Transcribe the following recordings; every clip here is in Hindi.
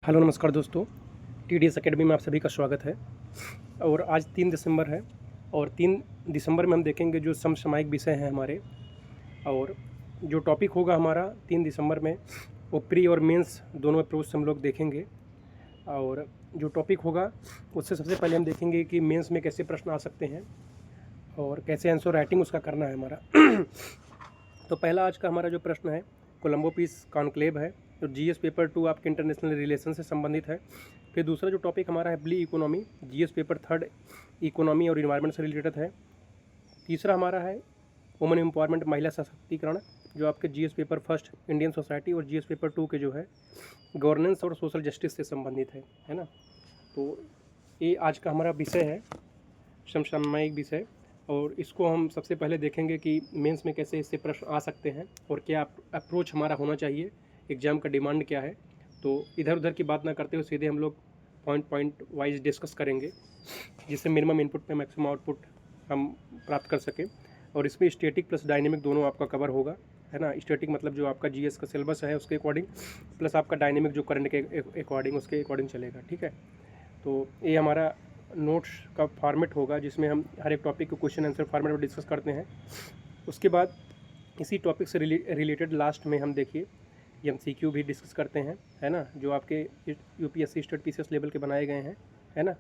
हेलो नमस्कार दोस्तों, TDS एकेडमी में आप सभी का स्वागत है। और आज 3 दिसंबर है और 3 दिसंबर में हम देखेंगे जो समसामयिक विषय हैं हमारे। और जो टॉपिक होगा हमारा 3 दिसंबर में वो प्री और मेंस दोनों अप्रोच से हम लोग देखेंगे। और जो टॉपिक होगा उससे सबसे पहले हम देखेंगे कि मेंस में कैसे प्रश्न आ सकते हैं और कैसे आंसर राइटिंग उसका करना है हमारा। तो पहला आज का हमारा जो प्रश्न है कोलंबो पीस कॉन्क्लेव है, जो GS पेपर 2 आपके इंटरनेशनल रिलेशन से संबंधित है। फिर दूसरा जो टॉपिक हमारा है ब्ली इकोनॉमी, GS पेपर 3 इकोनॉमी और इन्वायरमेंट से रिलेटेड है। तीसरा हमारा है वुमेन एम्पावरमेंट, महिला सशक्तिकरण, जो आपके GS पेपर 1 इंडियन सोसाइटी और GS पेपर 2 के जो है गवर्नेंस और सोशल जस्टिस से संबंधित है ना। तो ये आज का हमारा विषय है, समसामयिक विषय। और इसको हम सबसे पहले देखेंगे कि मेंस में कैसे इससे प्रश्न आ सकते हैं और क्या अप्रोच हमारा होना चाहिए, एग्ज़ाम का डिमांड क्या है। तो इधर उधर की बात ना करते हुए सीधे हम लोग पॉइंट वाइज डिस्कस करेंगे, जिससे मिनिमम इनपुट में मैक्सिमम आउटपुट हम प्राप्त कर सकें। और इसमें स्टैटिक प्लस डायनेमिक दोनों आपका कवर होगा, है ना। स्टैटिक मतलब जो आपका GS का सिलेबस है उसके अकॉर्डिंग, प्लस आपका डायनेमिक जो करंट के अकॉर्डिंग उसके अकॉर्डिंग चलेगा, ठीक है। तो ये हमारा नोट्स का फॉर्मेट होगा जिसमें हम हर एक टॉपिक को क्वेश्चन आंसर फॉर्मेट में डिस्कस करते हैं। उसके बाद इसी टॉपिक से रिलेटेड लास्ट में हम देखिए MCQ भी डिस्कस करते हैं, है ना, जो आपके UPSC स्टेट PCS लेवल के बनाए गए हैं, है ना।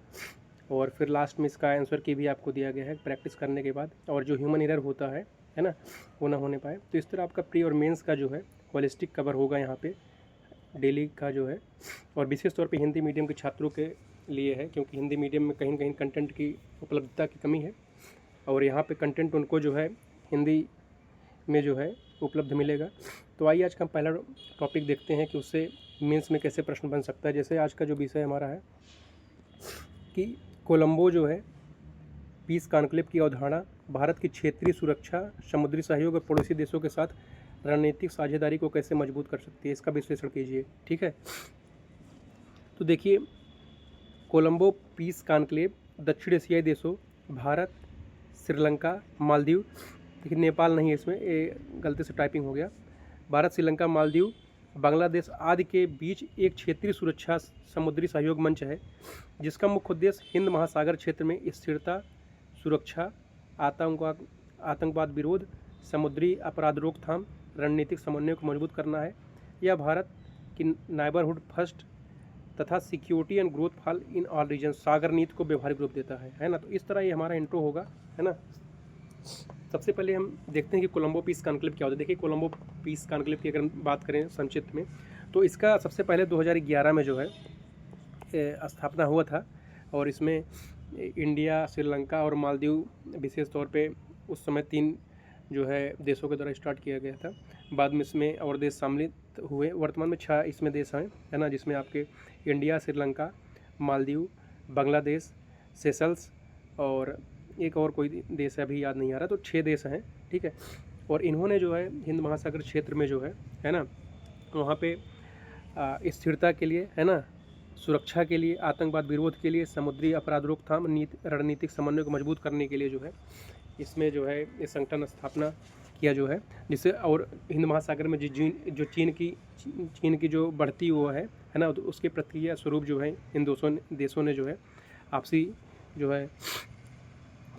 और फिर लास्ट में इसका आंसर की भी आपको दिया गया है प्रैक्टिस करने के बाद, और जो ह्यूमन एरर होता है ना, वो ना होने पाए। तो इस तरह आपका प्री और मेंस का जो है होलिस्टिक कवर होगा यहाँ पे डेली का जो है। और विशेष तौर पे हिंदी मीडियम के छात्रों के लिए है, क्योंकि हिंदी मीडियम में कहीं न कहीं कंटेंट की उपलब्धता की कमी है और यहाँ पे कंटेंट उनको जो है हिंदी में जो है उपलब्ध मिलेगा। तो आइए आज का हम पहला टॉपिक देखते हैं कि उससे मेंस में कैसे प्रश्न बन सकता है। जैसे आज का जो विषय हमारा है कि कोलंबो जो है पीस कॉन्क्लेव की अवधारणा भारत की क्षेत्रीय सुरक्षा, समुद्री सहयोग और पड़ोसी देशों के साथ रणनीतिक साझेदारी को कैसे मजबूत कर सकती है, इसका विश्लेषण कीजिए, ठीक है। तो देखिए, कोलंबो पीस कॉन्क्लेव दक्षिण एशियाई देशों भारत, श्रीलंका, मालदीव, देखिए नेपाल नहीं है इसमें, ये गलती से टाइपिंग हो गया, भारत, श्रीलंका, मालदीव, बांग्लादेश आदि के बीच एक क्षेत्रीय सुरक्षा समुद्री सहयोग मंच है, जिसका मुख्य उद्देश्य हिंद महासागर क्षेत्र में स्थिरता, सुरक्षा, आतंकवाद विरोध, समुद्री अपराध रोकथाम, रणनीतिक समन्वय को मजबूत करना है। यह भारत की नाइबरहुड फर्स्ट तथा security and growth for in all region Sagar नीति को व्यवहारिक रूप देता है ना। तो इस तरह ये हमारा इंट्रो होगा, है ना। सबसे पहले हम देखते हैं कि कोलंबो पीस कॉन्क्लेव क्या होता है। देखिए, कोलंबो पीस कॉन्क्लेव की अगर हम बात करें संक्षिप्त में, तो इसका सबसे पहले 2011 में जो है स्थापना हुआ था। और इसमें इंडिया, श्रीलंका और मालदीव विशेष तौर पे उस समय 3 जो है देशों के द्वारा स्टार्ट किया गया था। बाद में इसमें और देश सम्मिलित हुए। वर्तमान में 6 इसमें देश हैं, है ना, जिसमें आपके इंडिया, श्रीलंका, मालदीव, बांग्लादेश, सेशल्स और एक और कोई देश है अभी याद नहीं आ रहा। तो 6 देश हैं, ठीक है। और इन्होंने जो है हिंद महासागर क्षेत्र में जो है ना, वहाँ पे स्थिरता के लिए, है ना, सुरक्षा के लिए, आतंकवाद विरोध के लिए, समुद्री अपराध रोकथाम, रणनीतिक समन्वय को मजबूत करने के लिए जो है इसमें जो है इस संगठन स्थापना किया जो है, जिससे और हिंद महासागर में जो चीन की जो बढ़ती वो है ना, तो उसके प्रतिक्रिया स्वरूप जो है इन देशों ने जो है आपसी जो है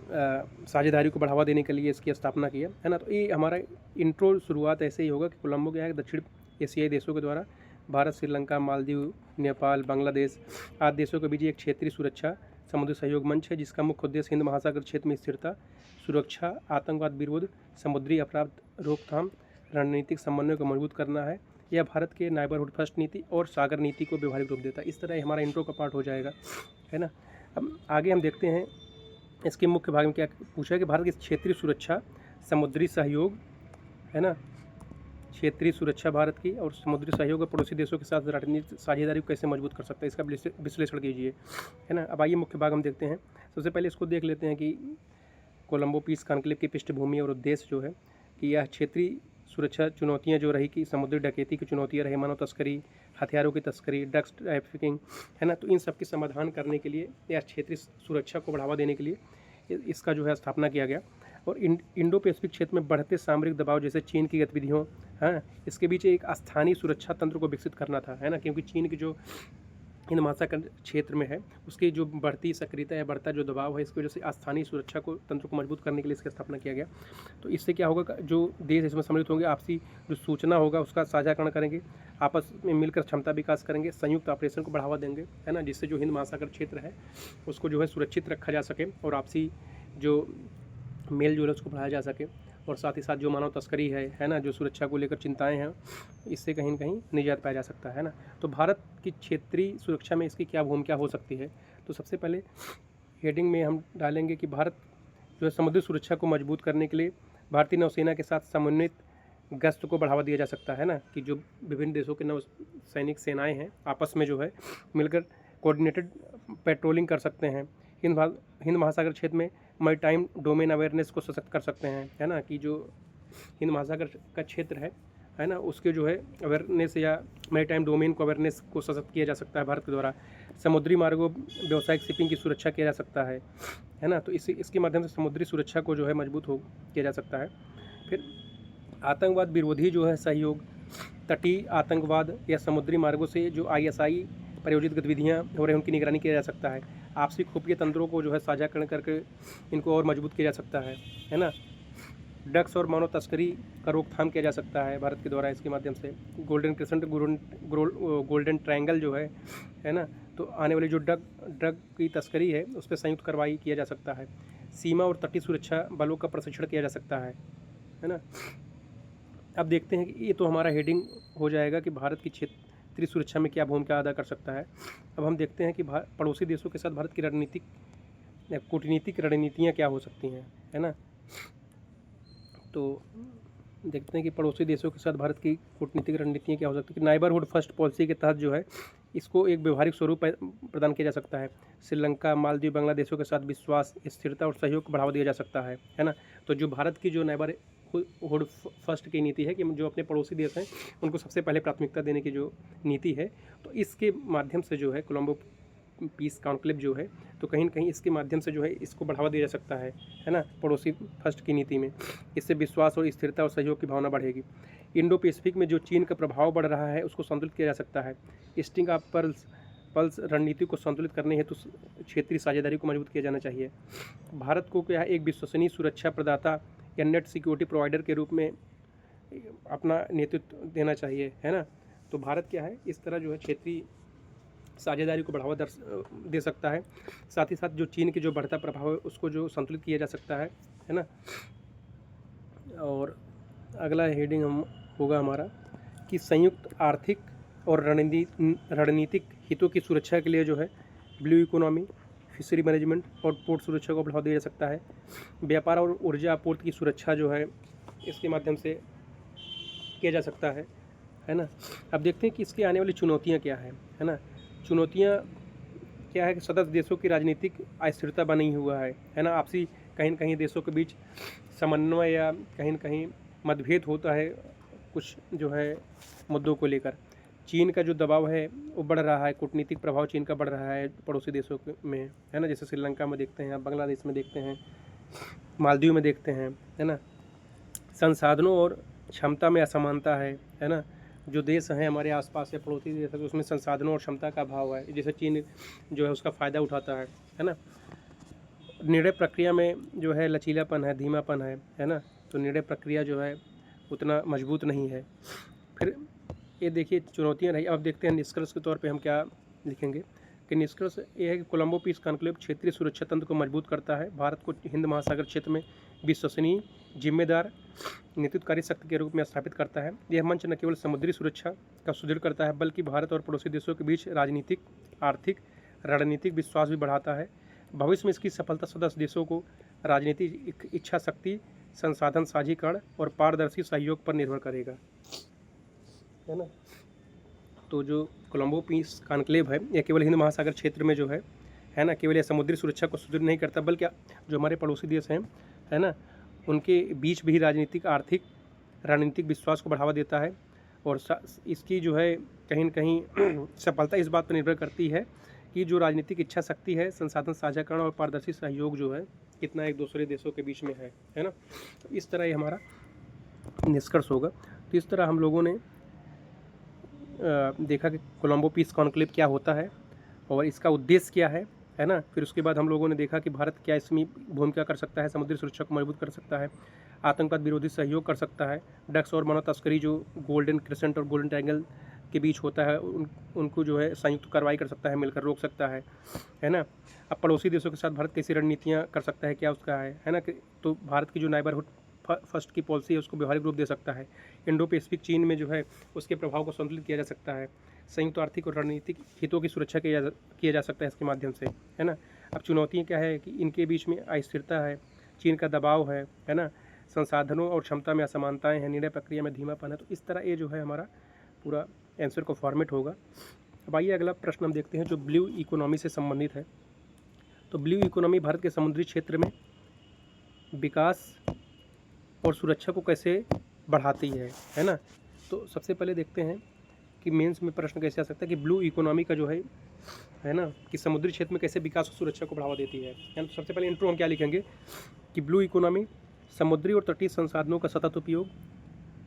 साझेदारी को बढ़ावा देने के लिए इसकी स्थापना की है ना। तो ये हमारा इंट्रो शुरुआत ऐसे ही होगा कि कोलंबो क्या है, दक्षिण एशियाई देशों के द्वारा भारत, श्रीलंका, मालदीव, नेपाल, बांग्लादेश आदि देशों के बीच एक क्षेत्रीय सुरक्षा समुद्री सहयोग मंच है, जिसका मुख्य उद्देश्य हिंद महासागर क्षेत्र में स्थिरता, सुरक्षा, आतंकवाद विरोध, समुद्री अपराध रोकथाम, रणनीतिक समन्वय को मजबूत करना है। यह भारत के नाइबरहुड फर्स्ट नीति और सागर नीति को व्यवहारिक रूप देता है। इस तरह हमारा इंट्रो का पार्ट हो जाएगा, है ना। अब आगे हम देखते हैं इसके मुख्य भाग में क्या पूछा है कि भारत की क्षेत्रीय सुरक्षा, समुद्री सहयोग, है ना, क्षेत्रीय सुरक्षा भारत की और समुद्री सहयोग और पड़ोसी देशों के साथ रणनीतिक साझेदारी को कैसे मजबूत कर सकता है, इसका विश्लेषण कीजिए, है ना। अब आइए मुख्य भाग हम देखते हैं। सबसे पहले इसको देख लेते हैं कि कोलंबो पीस कॉन्क्लेव की पृष्ठभूमि और उद्देश्य जो है कि यह क्षेत्रीय सुरक्षा चुनौतियाँ जो रही कि समुद्री डकैती की चुनौतियाँ रही, मानव तस्करी, हथियारों की तस्करी, ड्रग्स ट्रैफिकिंग, है ना। तो इन सब की समाधान करने के लिए या क्षेत्रीय सुरक्षा को बढ़ावा देने के लिए इसका जो है स्थापना किया गया। और इंडो पैसिफिक क्षेत्र में बढ़ते सामरिक दबाव जैसे चीन की गतिविधियों, हाँ, इसके बीच एक स्थानीय सुरक्षा तंत्र को विकसित करना था, है ना, क्योंकि चीन की जो हिंद महासागर क्षेत्र में है, उसकी जो बढ़ती सक्रियता है, बढ़ता जो दबाव है, इसकी वजह से स्थानीय सुरक्षा को तंत्र को मजबूत करने के लिए इसकी स्थापना किया गया। तो इससे क्या होगा, जो देश इसमें सम्मिलित होंगे, आपसी जो सूचना होगा उसका साझाकरण करेंगे, आपस में मिलकर क्षमता विकास करेंगे, संयुक्त ऑपरेशन को बढ़ावा देंगे, है ना, जिससे जो हिंद महासागर क्षेत्र है उसको जो है सुरक्षित रखा जा सके और आपसी जो मेल जोल उसको बढ़ाया जा सके। और साथ ही साथ जो मानव तस्करी है ना, जो सुरक्षा को लेकर चिंताएं हैं, इससे कहीं न कहीं निजात पाया जा सकता है ना। तो भारत की क्षेत्रीय सुरक्षा में इसकी क्या भूमिका हो सकती है, तो सबसे पहले हेडिंग में हम डालेंगे कि भारत जो है समुद्री सुरक्षा को मजबूत करने के लिए भारतीय नौसेना के साथ समन्वित गश्त को बढ़ावा दिया जा सकता है ना, कि जो विभिन्न देशों के नौ सैनिक सेनाएँ हैं आपस में जो है मिलकर कोऑर्डिनेटेड पेट्रोलिंग कर सकते हैं। हिंद महासागर क्षेत्र में मैरीटाइम डोमेन अवेयरनेस को सशक्त कर सकते हैं, है ना, कि जो हिंद महासागर का क्षेत्र है ना, उसके जो है अवेयरनेस या मैरीटाइम डोमेन को अवेयरनेस को सशक्त किया जा सकता है भारत के द्वारा। समुद्री मार्गों व्यावसायिक शिपिंग की सुरक्षा किया जा सकता है ना, तो इसके माध्यम से समुद्री सुरक्षा को जो है मजबूत किया जा सकता है। फिर आतंकवाद विरोधी जो है सहयोग, तटीय आतंकवाद या समुद्री मार्गों से जो ISI प्रायोजित गतिविधियाँ हो रही हैं उनकी निगरानी किया जा सकता है। आपसी खुफिया तंत्रों को जो है साझाकरण करके इनको और मजबूत किया जा सकता है ना। ड्रग्स और मानव तस्करी का रोकथाम किया जा सकता है भारत के द्वारा इसके माध्यम से। गोल्डन क्रिसेंट गोल्डन ट्रायंगल जो है ना, तो आने वाली जो ड्रग की तस्करी है उस पर संयुक्त कार्रवाई किया जा सकता है। सीमा और तटीय सुरक्षा बलों का प्रशिक्षण किया जा सकता है ना। अब देखते हैं कि ये तो हमारा हेडिंग हो जाएगा कि भारत की क्षेत्रीय सुरक्षा में क्या भूमिका अदा कर सकता है। अब हम देखते हैं कि पड़ोसी देशों के साथ भारत की कूटनीतिक रणनीतियाँ क्या हो सकती हैं, है ना। तो देखते हैं कि पड़ोसी देशों के साथ भारत की कूटनीतिक रणनीतियाँ क्या हो सकती है। नाइबरहुड फर्स्ट पॉलिसी के तहत जो है इसको एक व्यवहारिक स्वरूप प्रदान किया जा सकता है। श्रीलंका, मालदीव, बांग्लादेशों के साथ विश्वास, स्थिरता और सहयोग को बढ़ावा दिया जा सकता है ना। तो जो भारत की जो नाइबरहुड फर्स्ट की नीति है कि जो अपने पड़ोसी देश हैं उनको सबसे पहले प्राथमिकता देने की जो नीति है, तो इसके माध्यम से जो है कोलंबो पीस कॉन्क्लेव जो है, तो कहीं न कहीं इसके माध्यम से जो है इसको बढ़ावा दिया जा सकता है ना, पड़ोसी फर्स्ट की नीति में। इससे विश्वास और स्थिरता और सहयोग की भावना बढ़ेगी। इंडो पैसिफिक में जो चीन का प्रभाव बढ़ रहा है उसको संतुलित किया जा सकता है। स्ट्रिंग ऑफ पल्स रणनीति को संतुलित करने हेतु क्षेत्रीय साझेदारी को मजबूत किया जाना चाहिए। भारत को क्या है, एक विश्वसनीय सुरक्षा प्रदाता या नेट सिक्योरिटी प्रोवाइडर के रूप में अपना नेतृत्व देना चाहिए, है ना। तो भारत क्या है, इस तरह जो है क्षेत्रीय साझेदारी को बढ़ावा दे सकता है। साथ ही साथ जो चीन के जो बढ़ता प्रभाव है उसको जो संतुलित किया जा सकता है ना। और अगला हेडिंग होगा हमारा कि संयुक्त आर्थिक और रणनीतिक हितों की सुरक्षा के लिए जो है ब्लू इकोनॉमी, फिशरी मैनेजमेंट और पोर्ट सुरक्षा को बढ़ावा दिया जा सकता है। व्यापार और ऊर्जा आपूर्ति की सुरक्षा जो है इसके माध्यम से किया जा सकता है ना। अब देखते हैं कि इसकी आने वाली चुनौतियाँ क्या है ना। चुनौतियाँ क्या है कि सदस्य देशों की राजनीतिक अस्थिरता बनी हुआ है ना। आपसी कहीं न कहीं देशों के बीच समन्वय या कहीं न कहीं मतभेद होता है कुछ जो है मुद्दों को लेकर। चीन का जो दबाव है वो बढ़ रहा है, कूटनीतिक प्रभाव चीन का बढ़ रहा है पड़ोसी देशों में, है ना। जैसे श्रीलंका में देखते हैं, बांग्लादेश में देखते हैं, मालदीव में देखते हैं, है ना। संसाधनों और क्षमता में असमानता है ना। जो देश हैं हमारे आसपास या पड़ोसी देश है उसमें संसाधनों और क्षमता का अभाव है, जैसे चीन जो है उसका फ़ायदा उठाता है ना। निर्णय प्रक्रिया में जो है लचीलापन है, धीमापन है ना। तो निर्णय प्रक्रिया जो है उतना मजबूत नहीं है। फिर ये देखिए चुनौतियाँ रही। अब देखते हैं निष्कर्ष के तौर पे हम क्या लिखेंगे कि निष्कर्ष ये है कि कोलंबो पीस कॉन्क्लेव क्षेत्रीय सुरक्षा तंत्र को मजबूत करता है, भारत को हिंद महासागर क्षेत्र में विश्वसनीय, जिम्मेदार, नेतृत्वकारी शक्ति के रूप में स्थापित करता है। यह मंच न केवल समुद्री सुरक्षा का सुदृढ़ करता है बल्कि भारत और पड़ोसी देशों के बीच राजनीतिक, आर्थिक, रणनीतिक विश्वास भी बढ़ाता है। भविष्य में इसकी सफलता सदस्य देशों को राजनीतिक इच्छा शक्ति, संसाधन साझीकरण और पारदर्शी सहयोग पर निर्भर करेगा, है ना। तो जो कोलंबो पीस कॉन्क्लेव है यह केवल हिंद महासागर क्षेत्र में जो है ना, केवल यह समुद्री सुरक्षा को सुदृढ़ नहीं करता बल्कि जो हमारे पड़ोसी देश हैं, है ना, उनके बीच भी राजनीतिक, आर्थिक, रणनीतिक विश्वास को बढ़ावा देता है। और इसकी जो है कहीं न कहीं सफलता इस बात पर निर्भर करती है कि जो राजनीतिक इच्छा शक्ति है, संसाधन साझाकरण और पारदर्शी सहयोग जो है कितना एक दूसरे देशों के बीच में है ना। तो इस तरह ये हमारा निष्कर्ष होगा। तो इस तरह हम लोगों ने देखा कि कोलंबो पीस कॉन्क्लेव क्या होता है, और इसका उद्देश्य क्या है ना। फिर उसके बाद हम लोगों ने देखा कि भारत क्या इसमें भूमिका कर सकता है, समुद्री सुरक्षा को मजबूत कर सकता है, आतंकवाद विरोधी सहयोग कर सकता है, ड्रग्स और मानव तस्करी जो गोल्डन क्रिसेंट और गोल्डन ट्रायंगल के बीच होता है उनको जो है संयुक्त कार्रवाई कर सकता है, मिलकर रोक सकता है ना। अब पड़ोसी देशों के साथ भारत कैसी रणनीतियाँ कर सकता है, क्या उसका है ना। तो भारत की जो नाइबरहुड फर्स्ट की पॉलिसी है उसको व्यवहारिक रूप दे सकता है। इंडो पैसिफिक चीन में जो है उसके प्रभाव को संतुलित किया जा सकता है। संयुक्त आर्थिक और रणनीतिक हितों की सुरक्षा किया जा सकता है इसके माध्यम से, है ना। अब चुनौतियाँ क्या है कि इनके बीच में अस्थिरता है, चीन का दबाव है ना, संसाधनों और क्षमता में असमानताएँ हैं, निर्णय प्रक्रिया में धीमापन है। तो इस तरह ये जो है हमारा पूरा आंसर को फॉर्मेट होगा। अब आइए अगला प्रश्न हम देखते हैं जो ब्लू इकोनॉमी से संबंधित है। तो ब्लू इकोनॉमी भारत के समुद्री क्षेत्र में विकास और सुरक्षा को कैसे बढ़ाती है ना। तो सबसे पहले देखते हैं कि मेंस में प्रश्न कैसे आ सकता है कि ब्लू इकोनॉमी का जो है ना कि समुद्री क्षेत्र में कैसे विकास और सुरक्षा को बढ़ावा देती है ना। तो सबसे पहले इंट्रो हम क्या लिखेंगे कि ब्लू इकोनॉमी समुद्री और तटीय संसाधनों का सतत उपयोग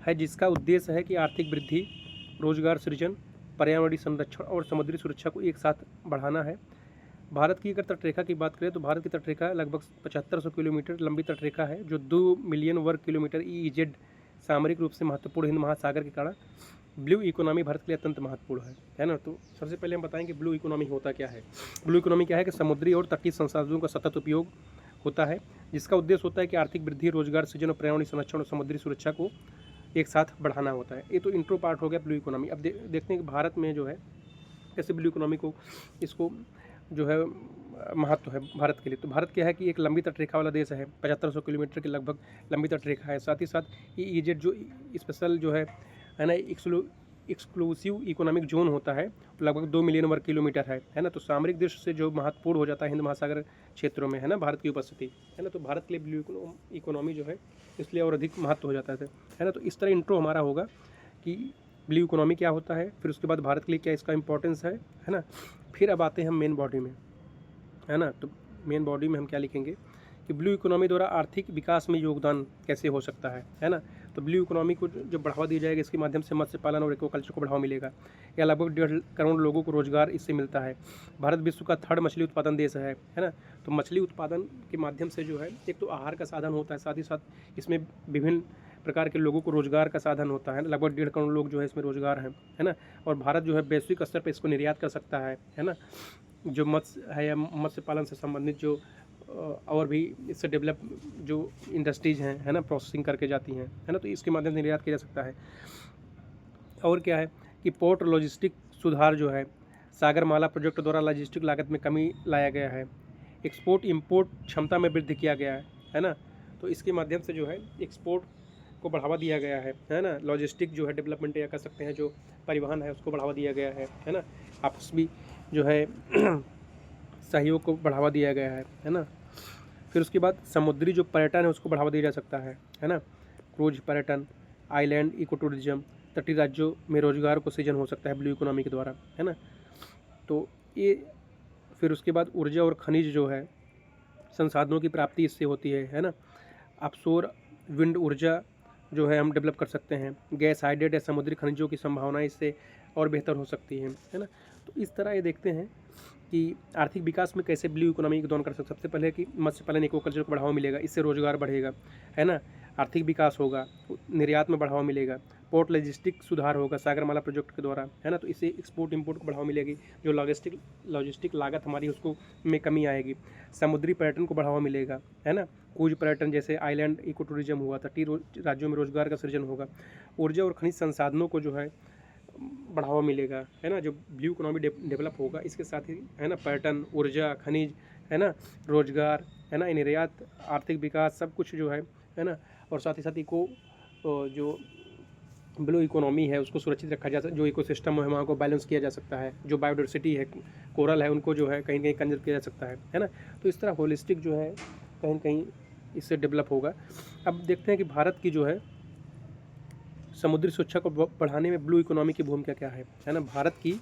है जिसका उद्देश्य है कि आर्थिक वृद्धि, रोजगार सृजन, पर्यावरणीय संरक्षण और समुद्री सुरक्षा को एक साथ बढ़ाना है। भारत की अगर तटरेखा की बात करें तो भारत की तटरेखा लगभग 7500 किलोमीटर लंबी तटरेखा है जो 2 मिलियन वर्ग किलोमीटर EEZ सामरिक रूप से महत्वपूर्ण हिंद महासागर के कारण ब्लू इकोनॉमी भारत के लिए अत्यंत महत्वपूर्ण है ना। तो सबसे पहले हम बताएंगे ब्लू इकोनॉमी होता क्या है। ब्लू इकोनॉमी क्या है कि समुद्री और तटीय संसाधनों का सतत उपयोग होता है जिसका उद्देश्य होता है कि आर्थिक वृद्धि, रोजगार सृजन और पर्यावरणीय संरक्षण और समुद्री सुरक्षा को एक साथ बढ़ाना होता है। ये तो इंट्रो पार्ट हो गया ब्लू इकोनॉमी। अब देखते हैं कि भारत में जो है कैसे ब्लू इकोनॉमी को इसको जो है महत्व है भारत के लिए। तो भारत क्या है कि एक लंबी तटरेखा वाला देश है, 7500 किलोमीटर की लगभग लंबी तटरेखा है। साथ ही साथ EEZ जो स्पेशल जो है ना एक्सक्लूसिव इकोनॉमिक जोन होता है लगभग 2 मिलियन वर्ग किलोमीटर है ना। तो सामरिक दृष्टि से जो महत्वपूर्ण हो जाता है हिंद महासागर क्षेत्रों में, है ना, भारत की उपस्थिति, है ना। तो भारत के लिए ब्लू इकोनॉमी जो है इसलिए और अधिक महत्व हो जाता है ना। तो इस तरह इंट्रो हमारा होगा कि ब्लू इकोनॉमी क्या होता है, फिर उसके बाद भारत के लिए क्या इसका इंपॉर्टेंस है ना। फिर अब आते हैं हम मेन बॉडी में, है ना। तो मेन बॉडी में हम क्या लिखेंगे कि ब्लू इकोनॉमी द्वारा आर्थिक विकास में योगदान कैसे हो सकता है ना। तो ब्लू इकोनॉमी को जो बढ़ावा दिया जाएगा इसके माध्यम से मत्स्य पालन और एक्वाकल्चर को बढ़ावा मिलेगा या लगभग 1.5 करोड़ लोगों को रोजगार इससे मिलता है। भारत विश्व का 3rd मछली उत्पादन देश है ना। तो मछली उत्पादन के माध्यम से जो है एक तो आहार का साधन होता है, साथ ही साथ इसमें विभिन्न प्रकार के लोगों को रोजगार का साधन होता है। लगभग 1.5 करोड़ लोग जो है इसमें रोजगार है ना। और भारत जो है वैश्विक स्तर पर इसको निर्यात कर सकता है ना। जो मत्स्य है या मत्स्य पालन से संबंधित जो और भी इससे डेवलप जो इंडस्ट्रीज़ हैं, है ना, प्रोसेसिंग करके जाती हैं, है ना। तो इसके माध्यम से निर्यात किया जा सकता है। और क्या है कि पोर्ट लॉजिस्टिक सुधार जो है सागरमाला प्रोजेक्ट द्वारा लॉजिस्टिक लागत में कमी लाया गया है। एक्सपोर्ट इंपोर्ट क्षमता में वृद्धि किया गया है ना। तो इसके माध्यम से जो है एक्सपोर्ट को बढ़ावा दिया गया है ना। लॉजिस्टिक जो है डेवलपमेंट या कह सकते हैं जो परिवहन है उसको बढ़ावा दिया गया है ना। आपस में जो है सहयोग को बढ़ावा दिया गया है ना। फिर उसके बाद समुद्री जो पर्यटन है उसको बढ़ावा दिया जा सकता है ना। क्रूज पर्यटन, आइलैंड इको टूरिज्म, तटीय राज्यों में रोजगार को सृजन हो सकता है ब्लू इकोनॉमी के द्वारा, है ना। तो ये फिर उसके बाद ऊर्जा और खनिज जो है संसाधनों की प्राप्ति इससे होती है ना। ऑफशोर विंड ऊर्जा जो है हम डेवलप कर सकते हैं। गैस हाइड्रेट या समुद्री खनिजों की संभावना इससे और बेहतर हो सकती है ना। तो इस तरह ये देखते हैं कि आर्थिक विकास में कैसे ब्लू इकोनॉमी योगदान कर सकते हैं। सबसे पहले कि मत्स्य पालन एक्वाकल्चर को बढ़ावा मिलेगा, इससे रोजगार बढ़ेगा, है ना। आर्थिक विकास होगा, निर्यात में बढ़ावा मिलेगा, पोर्ट लॉजिस्टिक सुधार होगा सागरमाला प्रोजेक्ट के द्वारा, है ना। तो इससे एक्सपोर्ट इंपोर्ट को बढ़ावा मिलेगी, जो लॉजिस्टिक लागत हमारी उसको में कमी आएगी। समुद्री पर्यटन को बढ़ावा मिलेगा, है ना। क्रूज पर्यटन जैसे आइलैंड इको टूरिज्म हुआ, तटीय राज्यों में रोजगार का सृजन होगा। ऊर्जा और खनिज संसाधनों को जो है बढ़ावा मिलेगा, है ना। जो ब्लू इकोनॉमी डेवलप होगा इसके साथ ही, है ना, पर्यटन, ऊर्जा, खनिज, है ना, रोजगार, है ना, निर्यात, आर्थिक विकास सब कुछ जो है ना। और साथ ही साथ जो ब्लू इकोनॉमी है उसको सुरक्षित रखा जा सकता है। जो इकोसिस्टम है वहाँ को बैलेंस किया जा सकता है। जो बायोडाइवर्सिटी है, कोरल है, उनको जो है कहीं कहीं कंजर्व किया जा सकता है ना। तो इस तरह होलिस्टिक जो है कहीं कहीं इससे डेवलप होगा। अब देखते हैं कि भारत की जो है समुद्री सुरक्षा को बढ़ाने में ब्लू इकोनॉमी की भूमिका क्या है ना। भारत की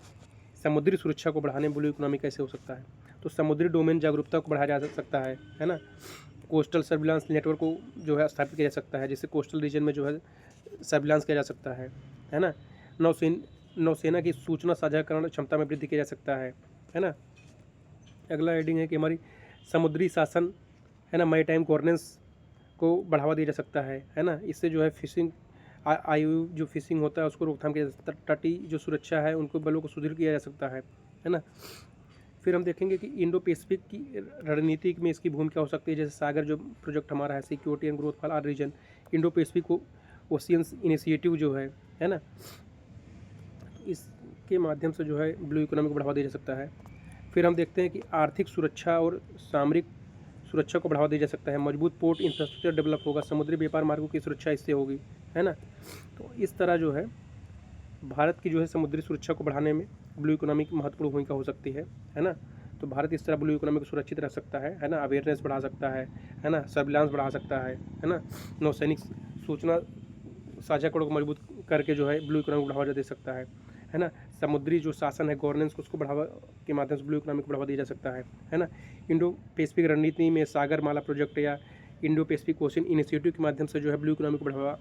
समुद्री सुरक्षा को बढ़ाने में ब्लू इकोनॉमी कैसे हो सकता है। तो समुद्री डोमेन जागरूकता को बढ़ाया जा सकता है ना। कोस्टल सर्विलांस नेटवर्क को जो है स्थापित किया जा सकता है, जिससे कोस्टल रीजन में जो है सर्विलांस किया जा सकता है ना। नौसेना की सूचना साझाकरण क्षमता में वृद्धि किया जा सकता है ना। अगला हेडिंग है कि हमारी समुद्री शासन है ना, मैरीटाइम गवर्नेंस को बढ़ावा दिया जा सकता है ना। इससे जो है फिशिंग आयु जो फिशिंग होता है उसको रोकथाम किया जा सकता है। तटीय जो सुरक्षा है उनको बलों को सुदृढ़ किया जा सकता है ना। फिर हम देखेंगे कि इंडो पैसिफिक की रणनीति में इसकी भूमिका हो सकती है। जैसे सागर जो प्रोजेक्ट हमारा है, security and growth for our region, Indo Pacific oceans initiative जो है ना, इसके माध्यम से जो है ब्लू इकोनॉमी को बढ़ावा दिया जा सकता है। फिर हम देखते हैं कि आर्थिक सुरक्षा और सामरिक सुरक्षा को बढ़ावा दिया जा सकता है। मजबूत पोर्ट इंफ्रास्ट्रक्चर डेवलप होगा, समुद्री व्यापार मार्गों की सुरक्षा इससे होगी, है ना। तो इस तरह जो है भारत की जो है समुद्री सुरक्षा को बढ़ाने में ब्लू इकोनॉमी की महत्वपूर्ण भूमिका हो सकती है ना। तो भारत इस तरह ब्लू इकोनॉमी को सुरक्षित रख सकता है ना। अवेयरनेस बढ़ा सकता है ना। सर्विलांस बढ़ा सकता है ना। नौसैनिक सूचना साझाकरणों को मजबूत करके जो है ब्लू इकोनॉमी को बढ़ावा दे सकता है ना। समुद्री जो शासन है गवर्नेंस को उसको बढ़ावा के माध्यम से ब्लू इकोनॉमी को बढ़ावा दिया जा सकता है ना। इंडो पैसिफिक रणनीति में सागर माला प्रोजेक्ट या इंडो पैसिफिक ओशन इनिशिएटिव के माध्यम से जो है ब्लू इकोनॉमी को बढ़ावा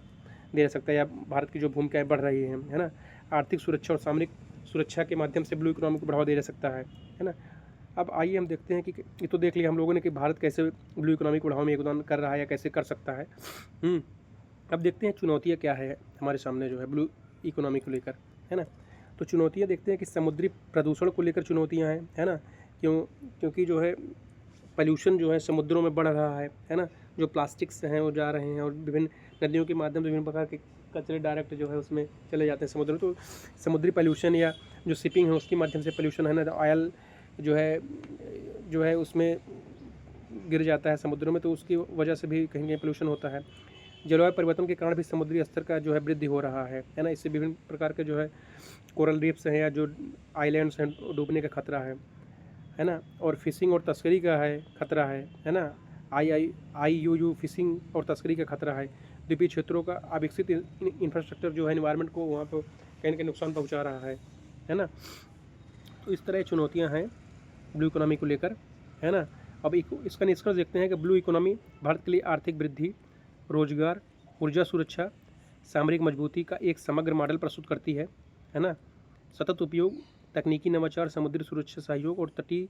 दिया जा सकता है, या भारत की जो भूमिकाएं बढ़ रही हैं, है ना। आर्थिक सुरक्षा और सामरिक सुरक्षा के माध्यम से ब्लू इकोनॉमी को बढ़ावा दिया जा सकता है ना। अब आइए हम देखते हैं कि ये तो देख लिया हम लोगों ने कि भारत कैसे ब्लू इकोनॉमी को बढ़ावा में योगदान कर रहा है या कैसे कर सकता है। अब देखते हैं चुनौतियाँ क्या है हमारे सामने जो है ब्लू इकोनॉमी को लेकर, है ना। तो चुनौतियाँ देखते हैं कि समुद्री प्रदूषण को लेकर चुनौतियाँ हैं, है ना। क्योंकि जो है पॉल्यूशन जो है समुद्रों में बढ़ रहा है ना। जो प्लास्टिक्स हैं वो जा रहे हैं और विभिन्न नदियों के माध्यम से विभिन्न प्रकार के कचरे डायरेक्ट जो है उसमें चले जाते हैं समुद्र में। तो समुद्री पॉल्यूशन या जो शिपिंग है उसके माध्यम से पॉल्यूशन है ना, ऑयल जो है उसमें गिर जाता है समुद्रों में, तो उसकी वजह से भी कहीं कहीं पॉल्यूशन होता है। जलवायु परिवर्तन के कारण भी समुद्री स्तर का जो है वृद्धि हो रहा है ना। इससे विभिन्न प्रकार के जो है कोरल रीफ्स हैं या जो आइलैंड्स हैं डूबने का खतरा है ना। और फिशिंग और तस्करी का है खतरा है ना। IUU फिशिंग और तस्करी का खतरा है। द्वीपीय क्षेत्रों का अविकसित इंफ्रास्ट्रक्चर जो है एनवायरनमेंट को वहाँ पर कहीं ना कहीं नुकसान पहुँचा रहा है ना। तो इस तरह चुनौतियाँ हैं ब्लू इकोनॉमी को लेकर, है ना। अब इसका निष्कर्ष देखते हैं कि ब्लू इकोनॉमी भारत के लिए आर्थिक वृद्धि, रोजगार, ऊर्जा सुरक्षा, सामरिक मजबूती का एक समग्र मॉडल प्रस्तुत करती है ना। सतत उपयोग, तकनीकी नवाचार, समुद्री सुरक्षा सहयोग और तटीय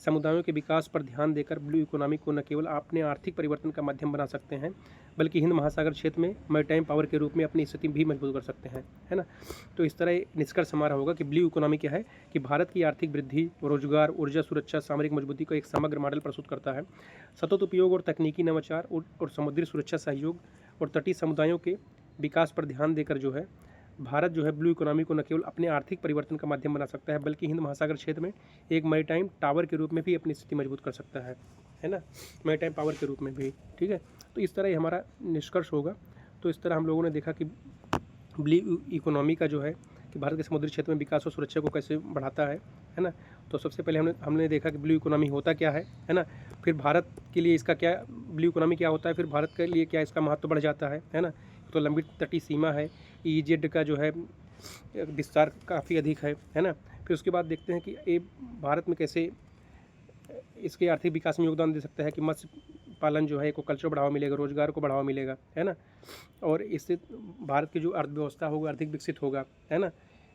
समुदायों के विकास पर ध्यान देकर ब्लू इकोनॉमी को न केवल अपने आर्थिक परिवर्तन का माध्यम बना सकते हैं बल्कि हिंद महासागर क्षेत्र में मैरीटाइम पावर के रूप में अपनी स्थिति भी मजबूत कर सकते हैं, है ना। तो इस तरह निष्कर्ष हमारा होगा कि ब्लू इकोनॉमी क्या है कि भारत की आर्थिक वृद्धि, रोजगार, ऊर्जा सुरक्षा, सामरिक मजबूती का एक समग्र मॉडल प्रस्तुत करता है। सतत उपयोग और तकनीकी नवाचार और समुद्री सुरक्षा सहयोग और तटीय समुदायों के विकास पर ध्यान देकर जो है भारत जो है ब्लू इकोनॉमी को न केवल अपने आर्थिक परिवर्तन का माध्यम बना सकता है बल्कि हिंद महासागर क्षेत्र में एक मैरीटाइम टावर के रूप में भी अपनी स्थिति मजबूत कर सकता है ना। मैरीटाइम पावर के रूप में भी, ठीक है। तो इस तरह ही हमारा निष्कर्ष होगा। तो इस तरह हम लोगों ने देखा कि ब्लू इकोनॉमी का जो है कि भारत के समुद्री क्षेत्र में विकास और सुरक्षा को कैसे बढ़ाता है ना। तो सबसे पहले हमने देखा कि ब्लू इकोनॉमी होता क्या है ना। फिर भारत के लिए इसका क्या ब्लू इकोनॉमी क्या होता है, फिर भारत के लिए क्या इसका महत्व बढ़ जाता है ना। तो लंबी तटीय सीमा है, EEZ का जो है विस्तार काफ़ी अधिक है ना। फिर उसके बाद देखते हैं कि ये भारत में कैसे इसके आर्थिक विकास में योगदान दे सकता है कि मत्स्य पालन जो है को कल्चर बढ़ावा मिलेगा, रोजगार को बढ़ावा मिलेगा, है ना। और इससे भारत की जो अर्थव्यवस्था होगा आर्थिक विकसित होगा, है ना।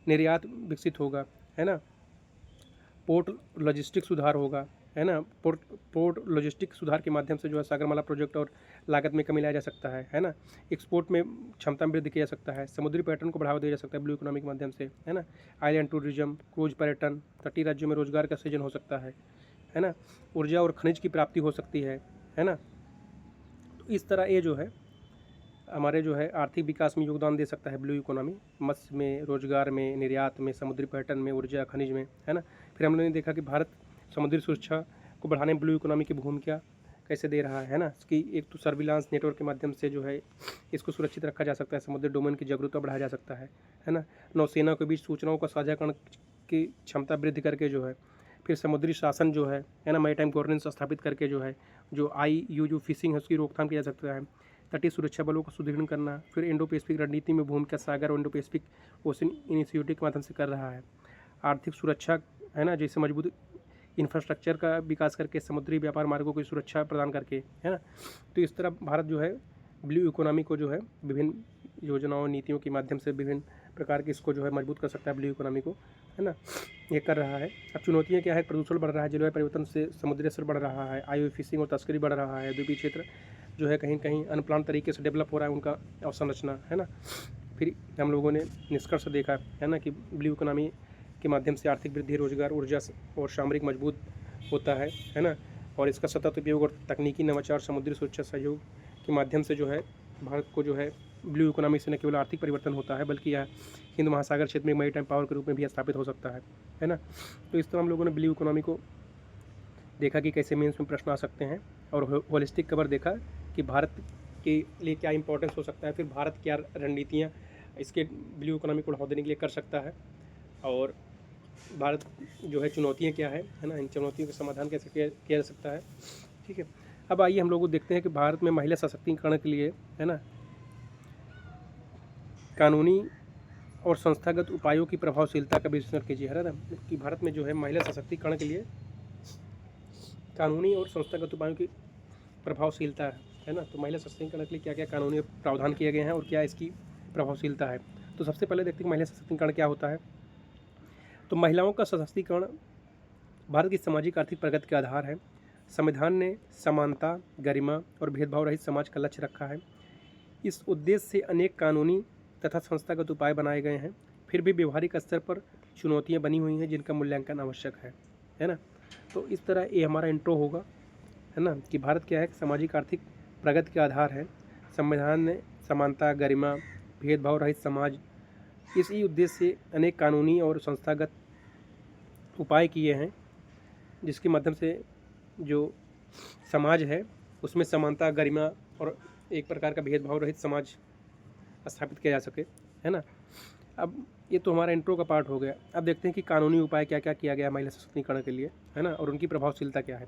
निर्यात विकसित होगा, है ना। पोर्ट लॉजिस्टिक सुधार होगा, है ना। पोर्ट लॉजिस्टिक सुधार के माध्यम से जो है सागरमाला प्रोजेक्ट और लागत में कमी लाया जा सकता है ना। एक्सपोर्ट में क्षमता में वृद्धि किया जा सकता है। समुद्री पर्यटन को बढ़ावा दिया जा सकता है ब्लू इकोनॉमी के माध्यम से, है ना। आइलैंड टूरिज्म, क्रूज पर्यटन, तटीय राज्यों में रोजगार का सृजन हो सकता है ना। ऊर्जा और खनिज की प्राप्ति हो सकती है ना। तो इस तरह ये जो है हमारे जो है आर्थिक विकास में योगदान दे सकता है ब्लू इकोनॉमी, मत्स्य में, रोजगार में, निर्यात में, समुद्री पर्यटन में, ऊर्जा खनिज में, है ना। फिर हम लोगों ने देखा कि भारत समुद्री सुरक्षा को बढ़ाने में ब्लू इकोनॉमी की भूमिका कैसे दे रहा है ना। इसकी एक तो सर्विलांस नेटवर्क के माध्यम से जो है इसको सुरक्षित रखा जा सकता है, समुद्री डोमेन की जागरूकता बढ़ाया जा सकता है ना। नौसेना के बीच सूचनाओं का साझाकरण की क्षमता वृद्धि करके जो है फिर समुद्री शासन जो है ना, मैरीटाइम गवर्नेंस स्थापित करके जो है जो IUU फिशिंग है उसकी रोकथाम किया जा सकता है। तटीय सुरक्षा बलों को सुदृढ़ करना, फिर इंडो पैसिफिक रणनीति में भूमिका सागर और इंडो पैसिफिक ओशन इनिशिएटिव के माध्यम से कर रहा है। आर्थिक सुरक्षा है ना, जैसे मजबूत इंफ्रास्ट्रक्चर का विकास करके, समुद्री व्यापार मार्गों की सुरक्षा प्रदान करके, है ना। तो इस तरह भारत जो है ब्लू इकोनॉमी को जो है विभिन्न योजनाओं नीतियों के माध्यम से विभिन्न प्रकार की इसको जो है मजबूत कर सकता है ब्लू इकोनॉमी को, है ना, ये कर रहा है। अब चुनौतियाँ क्या है, प्रदूषण बढ़ रहा है, जलवायु परिवर्तन से समुद्री स्तर बढ़ रहा है, आईओ फिशिंग और तस्करी बढ़ रहा है, द्वीपीय क्षेत्र जो है कहीं कहीं अनप्लान तरीके से डेवलप हो रहा है उनका अवसंरचना, है ना। फिर हम लोगों ने निष्कर्ष देखा है ना कि ब्लू इकोनॉमी के माध्यम से आर्थिक वृद्धि, रोजगार, ऊर्जा और सामरिक मजबूत होता है ना। और इसका सतत उपयोग और तकनीकी नवाचार, समुद्री सुरक्षा सहयोग के माध्यम से जो है भारत को जो है ब्लू इकोनॉमी से न केवल आर्थिक परिवर्तन होता है बल्कि यह हिंद महासागर क्षेत्र में मैरीटाइम पावर के रूप में भी स्थापित हो सकता है ना। तो इस तरह हम लोगों ने ब्लू इकोनॉमी को देखा कि कैसे मेंस में प्रश्न आ सकते हैं, और होलिस्टिक कवर देखा कि भारत के लिए क्या इंपॉर्टेंस हो सकता है, फिर भारत क्या रणनीतियाँ इसके ब्लू इकोनॉमी को बढ़ावा देने के लिए कर सकता है, और भारत जो है चुनौतियाँ क्या है ना, इन चुनौतियों का समाधान कैसे किया जा सकता है। ठीक है, अब आइए हम लोग देखते हैं कि भारत में महिला सशक्तिकरण के लिए, है ना, कानूनी और संस्थागत उपायों की प्रभावशीलता का विश्लेषण कीजिए, है ना, कि भारत में जो है महिला सशक्तिकरण के लिए कानूनी और संस्थागत उपायों की प्रभावशीलता है ना। तो महिला सशक्तिकरण के लिए क्या क्या कानूनी प्रावधान किए गए हैं और क्या इसकी प्रभावशीलता है। तो सबसे पहले देखते हैं महिला सशक्तिकरण क्या होता है। तो महिलाओं का सशक्तिकरण भारत की सामाजिक आर्थिक प्रगति का आधार है। संविधान ने समानता, गरिमा और भेदभाव रहित समाज का लक्ष्य रखा है। इस उद्देश्य से अनेक कानूनी तथा संस्थागत उपाय बनाए गए हैं। फिर भी व्यवहारिक स्तर पर चुनौतियां बनी हुई हैं जिनका मूल्यांकन आवश्यक है ना। तो इस तरह ये हमारा इंट्रो होगा, है ना, कि भारत क्या है, सामाजिक आर्थिक प्रगति का आधार है। संविधान ने समानता, गरिमा, भेदभाव रहित समाज, इसी उद्देश्य से अनेक कानूनी और संस्थागत उपाय किए हैं जिसके माध्यम से जो समाज है उसमें समानता, गरिमा और एक प्रकार का भेदभाव रहित समाज स्थापित किया जा सके, है ना। अब ये तो हमारा इंट्रो का पार्ट हो गया। अब देखते हैं कि कानूनी उपाय क्या क्या किया गया महिला सशक्तिकरण के लिए, है ना, और उनकी प्रभावशीलता क्या है।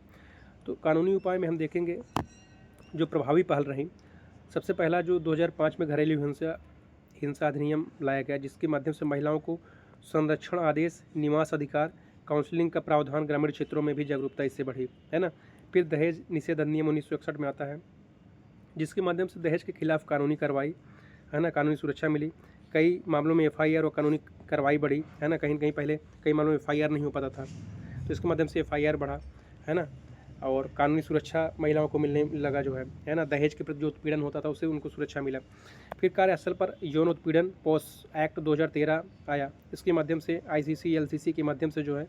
तो कानूनी उपाय में हम देखेंगे जो प्रभावी पहल रही। सबसे पहला जो 2005 में घरेलू हिंसा अधिनियम लाया गया जिसके माध्यम से महिलाओं को संरक्षण आदेश, निवास अधिकार, काउंसलिंग का प्रावधान, ग्रामीण क्षेत्रों में भी जागरूकता इससे बढ़ी, है ना। फिर दहेज निषेध अधिनियम 1961 में आता है जिसके माध्यम से दहेज के खिलाफ कानूनी कार्रवाई, है ना, कानूनी सुरक्षा मिली। कई मामलों में एफआईआर और कानूनी कार्रवाई बढ़ी, है ना। कहीं कहीं पहले कई मामलों में एफआईआर नहीं हो पाता था तो इसके माध्यम से एफआईआर बढ़ा, है ना, और कानूनी सुरक्षा महिलाओं को मिलने लगा जो है ना। दहेज के प्रति जो उत्पीड़न होता था उससे उनको सुरक्षा मिला। फिर कार्यस्थल पर यौन उत्पीड़न पोस एक्ट 2013 आया। इसके माध्यम से आईसीसी, एलसीसी के माध्यम से जो है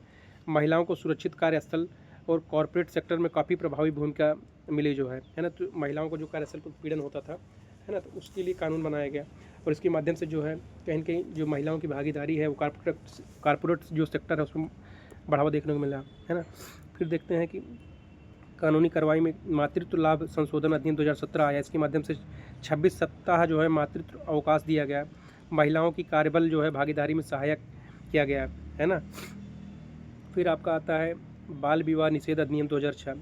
महिलाओं को सुरक्षित कार्यस्थल और कॉरपोरेट सेक्टर में काफ़ी प्रभावी भूमिका मिली जो है ना। तो महिलाओं को जो कार्यस्थल पर उत्पीड़न होता था, है ना, तो उसके लिए कानून बनाया गया और इसके माध्यम से जो है कहीं न कहीं जो महिलाओं की भागीदारी है वो कॉरपोरेट जो सेक्टर है उसमें बढ़ावा देखने को मिला, है ना। फिर देखते हैं कि कानूनी कार्रवाई में मातृत्व लाभ संशोधन अधिनियम 2017 आया। इसके माध्यम से 26 सप्ताह जो है मातृत्व अवकाश दिया गया। महिलाओं की कार्यबल जो है भागीदारी में सहायक किया गया, है ना। फिर आपका आता है बाल विवाह निषेध अधिनियम 2006।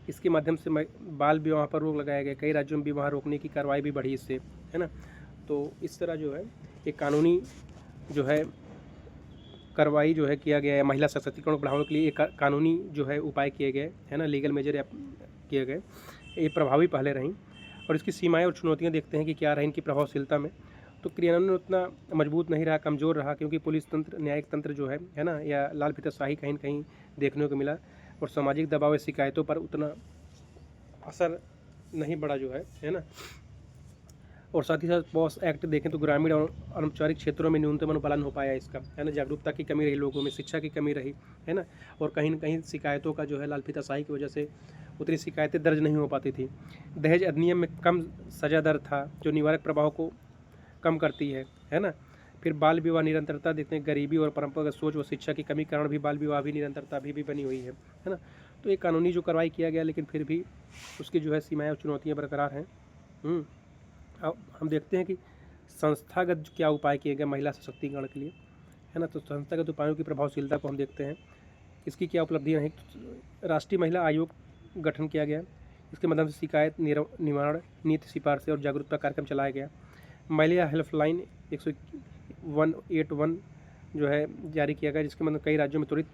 इसके माध्यम से बाल विवाह पर रोक लगाया गया। कई राज्यों में विवाह रोकने की कार्रवाई भी बढ़ी इससे, है ना। तो इस तरह जो है एक कानूनी जो है कार्रवाई जो है किया गया है। महिला सशक्तिकरण को बढ़ाने के लिए एक कानूनी जो है उपाय किए गए, है ना, लीगल मेजर किए गए। ये प्रभावी पहले रहीं और इसकी सीमाएं और चुनौतियां देखते हैं कि क्या रही इनकी प्रभावशीलता में। तो क्रियान्वयन उतना मजबूत नहीं रहा, कमज़ोर रहा, क्योंकि पुलिस तंत्र, न्यायिक तंत्र जो है ना, या लाल फीताशाही कहीं न कहीं देखने को मिला और सामाजिक दबाव या शिकायतों पर उतना असर नहीं पड़ा जो है ना। और साथ ही साथ पॉस एक्ट देखें तो ग्रामीण और अनौपचारिक क्षेत्रों में न्यूनतम अनुपालन हो पाया इसका, है ना। जागरूकता की कमी रही लोगों में, शिक्षा की कमी रही, है ना, और कहीं न कहीं शिकायतों का जो है लाल फीताशाही की वजह से उतनी शिकायतें दर्ज नहीं हो पाती थी। दहेज अधिनियम में कम सजा दर था जो निवारक प्रभाव को कम करती है ना। फिर बाल विवाह निरंतरता देखते हैं, गरीबी और परंपरागत सोच व शिक्षा की कमी कारण भी बाल विवाह भी निरंतरता भी बनी हुई है ना। तो ये कानूनी जो कार्रवाई किया गया लेकिन फिर भी उसकी जो है सीमाएँ और चुनौतियाँ बरकरार हैं। अब हम देखते हैं कि संस्थागत क्या उपाय किए गए महिला सशक्तिकरण के लिए, है ना। तो संस्थागत उपायों की प्रभावशीलता को हम देखते हैं, इसकी क्या उपलब्धियाँ हैं। राष्ट्रीय महिला आयोग गठन किया गया, इसके माध्यम से शिकायत निवारण, नीति सिफारिशें और जागरूकता कार्यक्रम चलाया गया। महिला हेल्पलाइन 181 जो है जारी किया गया जिसके मतलब कई राज्यों में त्वरित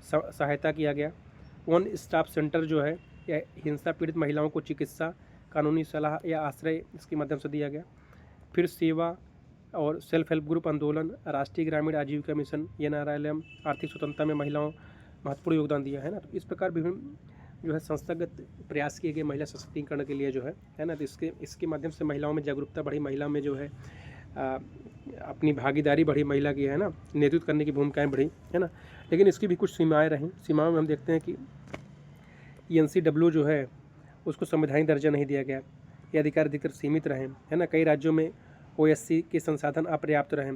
सहायता किया गया। वन स्टॉप सेंटर जो है या हिंसा पीड़ित महिलाओं को चिकित्सा, कानूनी सलाह या आश्रय इसके माध्यम से दिया गया। फिर सेवा और सेल्फ हेल्प ग्रुप आंदोलन, राष्ट्रीय ग्रामीण आजीविका मिशन, NRLM, आर्थिक स्वतंत्रता में महिलाओं महत्वपूर्ण योगदान दिया है ना। तो इस प्रकार विभिन्न जो है संस्थागत प्रयास किए गए महिला सशक्तिकरण के लिए जो है ना। तो इसके माध्यम से महिलाओं में जागरूकता बढ़ी, महिला में जो है अपनी भागीदारी बढ़ी, महिला की है ना नेतृत्व करने की भूमिकाएं बढ़ी, है ना। लेकिन इसकी भी कुछ सीमाएं रहीं। सीमाओं में हम देखते हैं कि NCW जो है उसको संवैधानिक दर्जा नहीं दिया गया, ये अधिकार अधिकतर सीमित रहे, है ना। कई राज्यों में OSC के संसाधन अपर्याप्त रहे,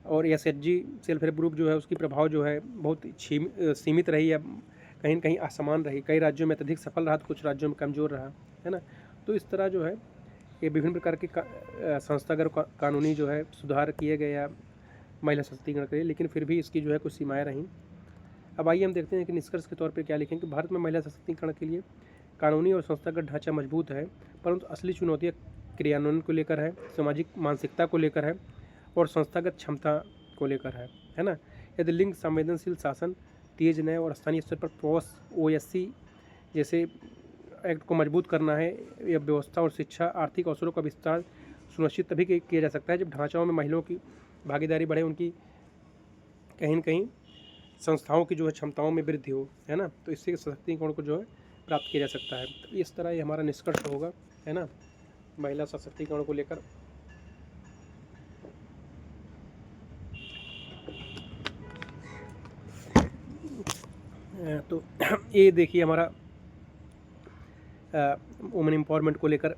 और SHG सेल्फ हेल्प ग्रुप जो है उसकी प्रभाव जो है बहुत सीमित रही या कहीं न कहीं असमान रही। कई राज्यों में अत्यधिक सफल रहा तो कुछ राज्यों में कमज़ोर रहा, है ना। तो इस तरह जो है ये विभिन्न प्रकार के संस्थागत कानूनी जो है सुधार किए गए या महिला सशक्तिकरण के लिए, लेकिन फिर भी इसकी जो है कुछ सीमाएँ रहीं। अब आइए हम देखते हैं कि निष्कर्ष के तौर पर क्या लिखें कि भारत में महिला सशक्तिकरण के लिए कानूनी और संस्थागत ढांचा मजबूत है, परंतु असली चुनौतियाँ क्रियान्वयन को लेकर है, सामाजिक मानसिकता को लेकर है और संस्थागत क्षमता को लेकर है ना। यदि लिंग संवेदनशील शासन, तेज न्याय और स्थानीय स्तर पर POS, OSC जैसे एक्ट को मजबूत करना है, यह व्यवस्था और शिक्षा, आर्थिक अवसरों का विस्तार सुनिश्चित तभी किया जा सकता है जब ढांचाओं में महिलाओं की भागीदारी बढ़े, उनकी कहीं न कहीं संस्थाओं की जो है क्षमताओं में वृद्धि हो, है ना। तो इससे सशक्तिकरण को जो है प्राप्त किया जा सकता है। तो इस तरह ये हमारा निष्कर्ष होगा, है ना, महिला सशक्तिकरण को लेकर। तो ये देखिए हमारा वुमेन एम्पावरमेंट को लेकर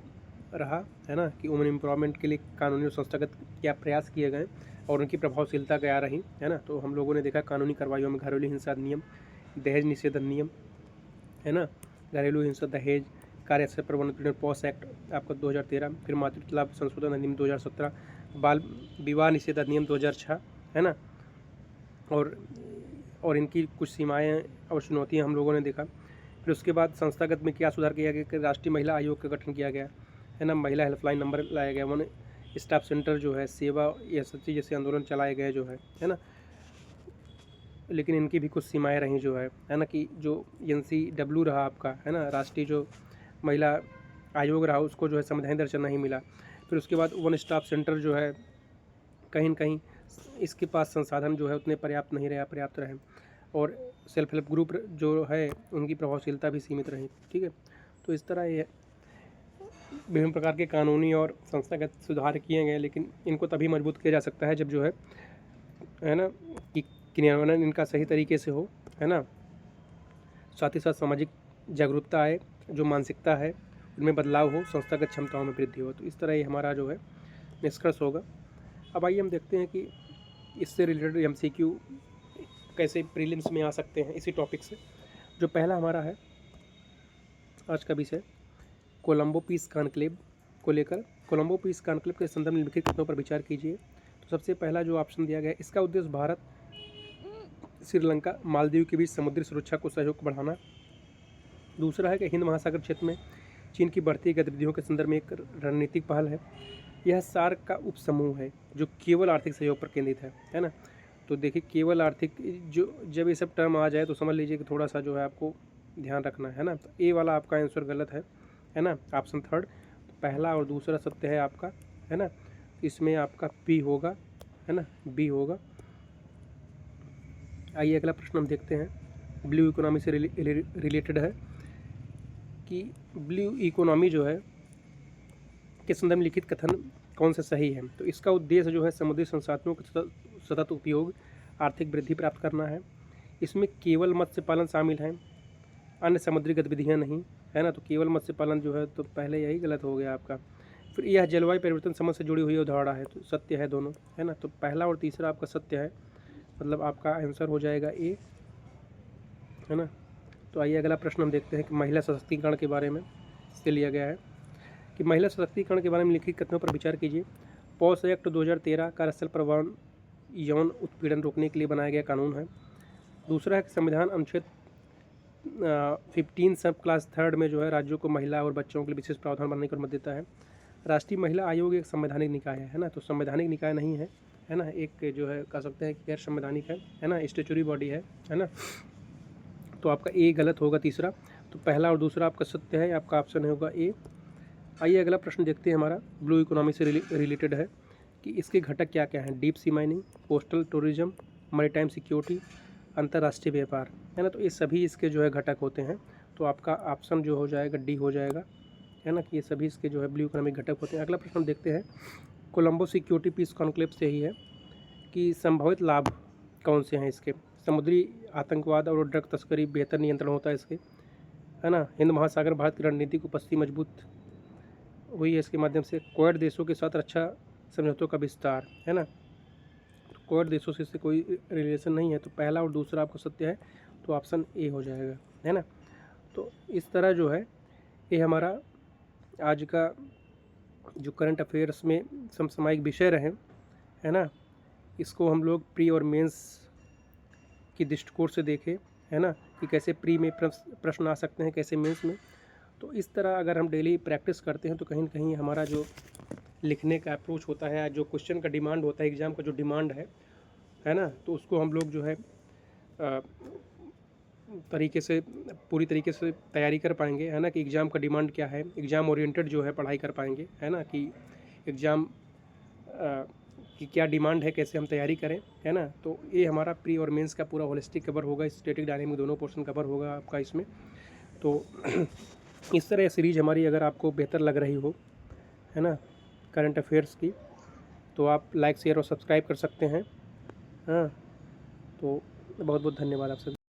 रहा, है ना, कि वुमेन एम्पावरमेंट के लिए कानूनी और संस्थागत क्या प्रयास किए गए और उनकी प्रभावशीलता क्या रही, है ना। तो हम लोगों ने देखा कानूनी कार्रवाइयों में घरेलू हिंसा अधिनियम, दहेज निषेध अधिनियम, है ना, घरेलू हिंसा, दहेज, कार्यस्थल प्रबंधन POS एक्ट आपका 2013, फिर मातृत्व लाभ संशोधन अधिनियम 2017, बाल विवाह निषेध अधिनियम 2006, है ना। और इनकी कुछ सीमाएँ और चुनौतियाँ हम लोगों ने देखा। फिर उसके बाद संस्थागत में क्या सुधार किया गया कि राष्ट्रीय महिला आयोग का गठन किया गया, है ना, महिला हेल्पलाइन नंबर लाया गया, वन स्टॉप सेंटर जो है, सेवा SHG जैसे आंदोलन चलाए गए जो है ना। लेकिन इनकी भी कुछ सीमाएँ रहीं जो है ना, कि जो NCW रहा आपका, है ना, राष्ट्रीय जो महिला आयोग रहा, उसको जो है संवैधानिक दर्जा नहीं मिला। फिर उसके बाद वन स्टॉप सेंटर जो है कहीं न कहीं इसके पास संसाधन जो है उतने पर्याप्त नहीं रहे, अपर्याप्त रहे, और सेल्फ हेल्प ग्रुप जो है उनकी प्रभावशीलता भी सीमित रही, ठीक है। तो इस तरह ये विभिन्न प्रकार के कानूनी और संस्थागत सुधार किए गए, लेकिन इनको तभी मजबूत किया जा सकता है जब जो है ना, कि क्रियान्वयन इनका सही तरीके से हो, है ना। साथ ही साथ सामाजिक जागरूकता आए, जो मानसिकता है उनमें बदलाव हो, संस्थागत क्षमताओं में वृद्धि हो। तो इस तरह ये हमारा जो है निष्कर्ष होगा। अब आइए हम देखते हैं कि इससे रिलेटेड MCQ कैसे प्रीलिम्स में आ सकते हैं इसी टॉपिक से। जो पहला हमारा है आज का विषय, कोलंबो पीस कॉन्क्लेव को लेकर। कोलंबो पीस कॉन्क्लेव के संदर्भ में निम्नलिखित कथनों पर विचार कीजिए। तो सबसे पहला जो ऑप्शन दिया गया है, इसका उद्देश्य भारत, श्रीलंका, मालदीव के बीच समुद्री सुरक्षा को सहयोग को बढ़ाना। दूसरा है कि हिंद महासागर क्षेत्र में चीन की बढ़ती गतिविधियों के संदर्भ में एक रणनीतिक पहल है। यह सार्क का उपसमूह है जो केवल आर्थिक सहयोग पर केंद्रित है ना। तो देखिए केवल आर्थिक, जो जब ये सब टर्म आ जाए तो समझ लीजिए कि थोड़ा सा जो है आपको ध्यान रखना है ना। तो ए वाला आपका आंसर गलत है ना, ऑप्शन थर्ड। तो पहला और दूसरा सत्य है आपका, है ना। इसमें आपका बी होगा, है ना, बी होगा। आइए अगला प्रश्न हम देखते हैं, ब्लू इकोनॉमी से रिलेटेड है कि ब्लू इकोनॉमी जो है के संदर्भ में लिखित कथन कौन सा सही है। तो इसका उद्देश्य जो है समुद्री संसाधनों का सतत उपयोग, आर्थिक वृद्धि प्राप्त करना है। इसमें केवल मत्स्य पालन शामिल है, अन्य समुद्री गतिविधियां नहीं, है ना। तो केवल मत्स्य पालन जो है तो पहले यही गलत हो गया आपका। फिर यह जलवायु परिवर्तन समझ से जुड़ी हुई अवधारणा है, तो सत्य है दोनों, है ना। तो पहला और तीसरा आपका सत्य है, मतलब आपका आंसर हो जाएगा ए, है ना। तो आइए अगला प्रश्न हम देखते हैं कि महिला सशक्तिकरण के बारे में इससे लिया गया है कि महिला सशक्तिकरण के बारे में लिखित कथनों पर विचार कीजिए। POS एक्ट 2013 कार्यस्थल पर यौन उत्पीड़न रोकने के लिए बनाया गया कानून है। दूसरा है कि संविधान अनुच्छेद 15 सब क्लास 3 में जो है राज्यों को महिला और बच्चों के लिए विशेष प्रावधान बनाने की अनुमति देता है। राष्ट्रीय महिला आयोग एक संवैधानिक निकाय है ना। तो संवैधानिक निकाय नहीं है ना, एक जो है कह सकते हैं कि गैर संवैधानिक है ना, स्टेचुरी बॉडी है ना। तो आपका ए गलत होगा तीसरा। तो पहला और दूसरा आपका सत्य है, आपका ऑप्शन होगा ए। आइए अगला प्रश्न देखते हैं हमारा, ब्लू इकोनॉमी से रिलेटेड है कि इसके घटक क्या क्या हैं। Deep sea mining, coastal tourism, maritime security, अंतर्राष्ट्रीय व्यापार, है ना। तो ये सभी इसके जो है घटक होते हैं। तो आपका ऑप्शन जो हो जाएगा डी हो जाएगा, है ना, कि ये सभी इसके जो है ब्लू इकोनॉमिक घटक होते हैं। अगला प्रश्न हम देखते हैं, कोलंबो सिक्योरिटी पीस कॉन्क्लेव से ही है कि संभावित लाभ कौन से हैं इसके। समुद्री आतंकवाद और ड्रग तस्करी बेहतर नियंत्रण होता है इसके, है ना। हिंद महासागर भारत की रणनीति को उपस्थिति मजबूत हुई है इसके माध्यम से। क्वाड देशों के साथ रक्षा समझौतों का विस्तार, है ना। तो क्वाड देशों से इससे कोई रिलेशन नहीं है, तो पहला और दूसरा आपको सत्य है, तो ऑप्शन ए हो जाएगा, है ना। तो इस तरह जो है ये हमारा आज का जो करंट अफेयर्स में समसामयिक विषय रहे, है ना, इसको हम लोग प्री और मेंस की दृष्टिकोण से देखें, है ना, कि कैसे प्री में प्रश्न आ सकते हैं, कैसे मेंस में। तो इस तरह अगर हम डेली प्रैक्टिस करते हैं तो कहीं न कहीं हमारा जो लिखने का अप्रोच होता है, जो क्वेश्चन का डिमांड होता है, एग्ज़ाम का जो डिमांड है ना, तो उसको हम लोग जो है तरीके से पूरी तरीके से तैयारी कर पाएंगे, है ना, कि एग्ज़ाम का डिमांड क्या है, एग्ज़ाम ओरिएंटेड जो है पढ़ाई कर पाएंगे, है ना, कि एग्ज़ाम की क्या डिमांड है, कैसे हम तैयारी करें, है ना। तो ये हमारा प्री और मेंस का पूरा होलिस्टिक कवर होगा, स्टैटिक डायनेमिक दोनों पोर्शन कवर होगा आपका इसमें। तो इस तरह सीरीज़ हमारी अगर आपको बेहतर लग रही हो, है ना, करंट अफेयर्स की, तो आप लाइक शेयर और सब्सक्राइब कर सकते हैं। हाँ, तो बहुत बहुत धन्यवाद आप सभी।